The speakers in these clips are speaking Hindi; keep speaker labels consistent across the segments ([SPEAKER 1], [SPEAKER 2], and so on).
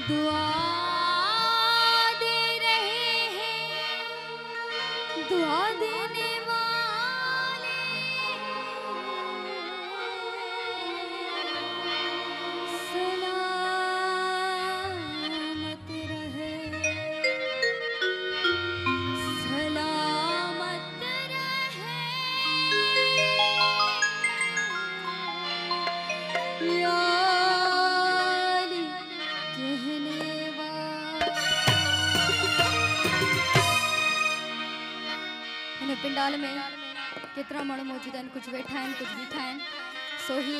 [SPEAKER 1] दुआ दे रहे हैं दुआ देने वाले सलामत रहे सलामत रहे या पिंडाल में केतरा माण्हू मौजूद आहिनि कुछ वेठा आहिनि कुछ बीठा आहिनि सो ही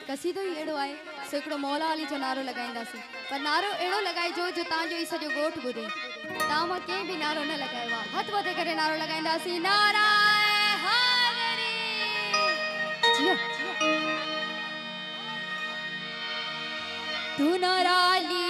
[SPEAKER 1] कसीदो ही अहिड़ो आहे सो हिकिड़ो मौला अली जो नारो लॻाईंदासीं पर नारो अहिड़ो लॻाइजो जो तव्हांजो ही सॼो ॻोठ ॿुधे तव्हां मां कंहिं बि नारो न लॻायो आहे हथ वधे करे नारो लॻाईंदासीं नारा हैदरी तू नारा अली